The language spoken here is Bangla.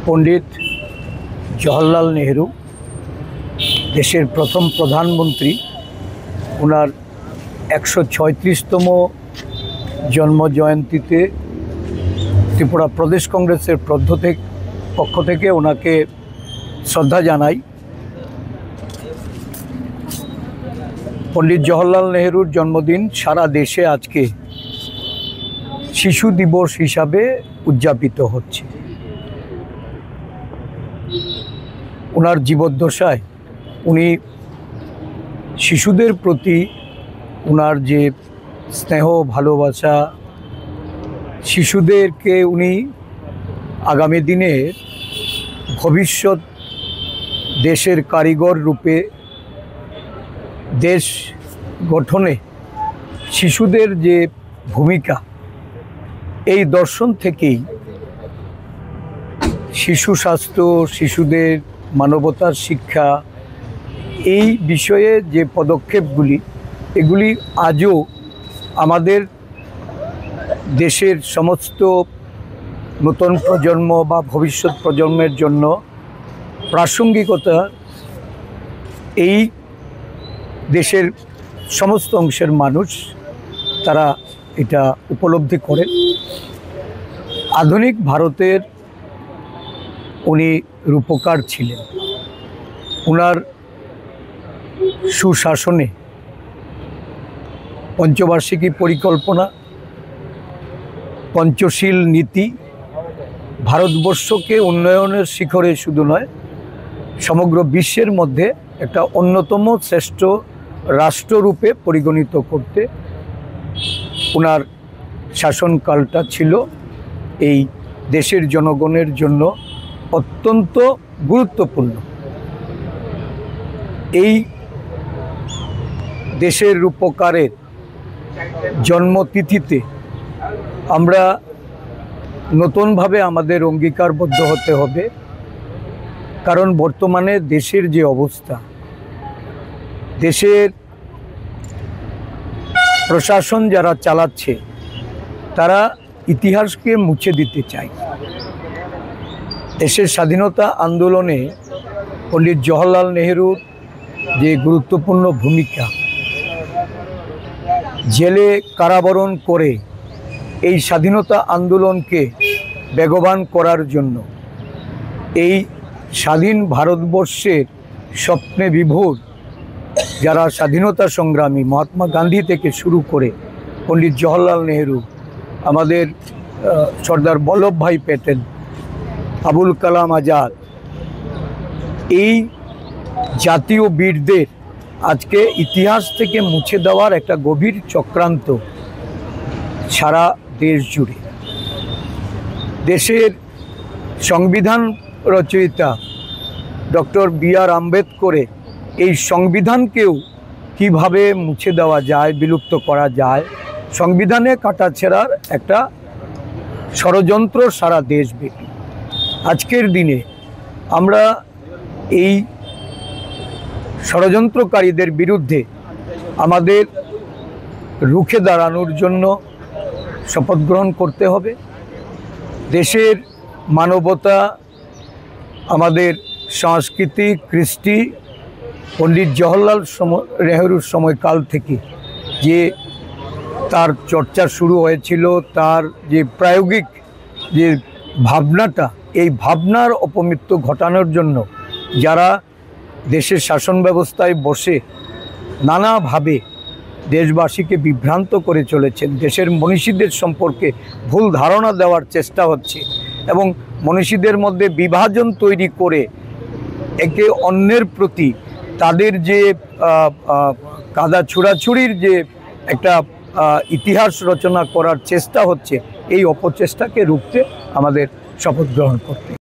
पंडित जवाहरलाल नेहरू देशेर प्रथम प्रधानमंत्री ओनार 136तम जन्म जयंतीते त्रिपुरा प्रदेश कांग्रेसের पक्ष থেকে ওনাকে শ্রদ্ধা জানাই। पंडित जवाहरलाल नेहरूर जन्मदिन सारा देशे आज के शिशु दिवस हिसाबे उद्यापित होच्छे। ओनार जीवद्दशाय उनी शिशुदेर प्रति ओनार जे स्नेह भालोबासा शिशुदेरके उनी आगामी दिने भविष्यत देशेर कारिगर रूपे देश गठने शिशुदेर जे भूमिका এই दर्शन থেকেই शिशु स्वास्थ्य शिशुदेर मानवतार शिक्षा এই বিষয়ে যে পদক্ষেপগুলি এগুলি আজও আমাদের দেশের সমস্ত নতুন প্রজন্ম বা ভবিষ্যৎ প্রজন্মের জন্য প্রাসঙ্গিকতা এই দেশের সমস্ত অংশের মানুষ তারা এটা উপলব্ধি করে। আধুনিক ভারতের উনি রূপকার ছিলেন। ওনার সুশাসনে পঞ্চবার্ষিকী পরিকল্পনা পঞ্চশীল নীতি ভারতবর্ষকে উন্নয়নের শিখরে শুধু নয় সমগ্র বিশ্বের মধ্যে একটা অন্যতম শ্রেষ্ঠ রাষ্ট্ররূপে পরিগণিত করতে ওনার শাসনকালটা ছিল এই দেশের জনগণের জন্য অত্যন্ত গুরুত্বপূর্ণ। এই দেশের রূপকারের জন্মতিথিতে আমরা নতুনভাবে আমাদের অঙ্গীকারবদ্ধ হতে হবে, কারণ বর্তমানে দেশের যে অবস্থা, দেশের প্রশাসন যারা চালাচ্ছে তারা ইতিহাসকে মুছে দিতে চায়। দেশের স্বাধীনতা আন্দোলনে পণ্ডিত জওহরলাল নেহরুর যে গুরুত্বপূর্ণ ভূমিকা, জেলে কারাবরণ করে এই স্বাধীনতা আন্দোলনকে বেগবান করার জন্য এই স্বাধীন ভারতবর্ষের স্বপ্নে বিভোর যারা স্বাধীনতা সংগ্রামী মহাত্মা গান্ধী থেকে শুরু করে পণ্ডিত জওহরলাল নেহরু, আমাদের সর্দার বল্লভভাই প্যাটেল, আবুল কালাম আজাদ, এই জাতীয় বীরদের আজকে ইতিহাস থেকে মুছে দেওয়ার একটা গভীর চক্রান্ত সারা দেশ জুড়ে। দেশের সংবিধান রচয়িতা ডক্টর বি.আর. আম্বেদকরের এই সংবিধানকেও কিভাবে মুছে দেওয়া যায়, বিলুপ্ত করা যায়, সংবিধানে কাটাছেঁড়ার একটা ষড়যন্ত্র সারা দেশব্যাপী। আজকের দিনে আমরা এই ষড়যন্ত্রকারীদের বিরুদ্ধে আমাদের রুখে দাঁড়ানোর জন্য শপথ গ্রহণ করতে হবে। দেশের মানবতা, আমাদের সংস্কৃতি, কৃষ্টি পণ্ডিত জওহরলাল নেহরুর সময়কাল থেকে যে তার চর্চা শুরু হয়েছিল, তার যে প্রায়োগিক যে ভাবনাটা, এই ভাবনার অপমৃত্যু ঘটানোর জন্য যারা দেশের শাসন ব্যবস্থায় বসে নানাভাবে দেশবাসীকে বিভ্রান্ত করে চলেছেন, দেশের মনীষীদের সম্পর্কে ভুল ধারণা দেওয়ার চেষ্টা হচ্ছে এবং মনীষীদের মধ্যে বিভাজন তৈরি করে একে অন্যের প্রতি তাদের যে কাদা ছুড়াছুড়ির যে একটা ইতিহাস রচনা করার চেষ্টা হচ্ছে, এই অপচেষ্টাকে রুখতে আমাদের শপথ গ্রহণ করতে।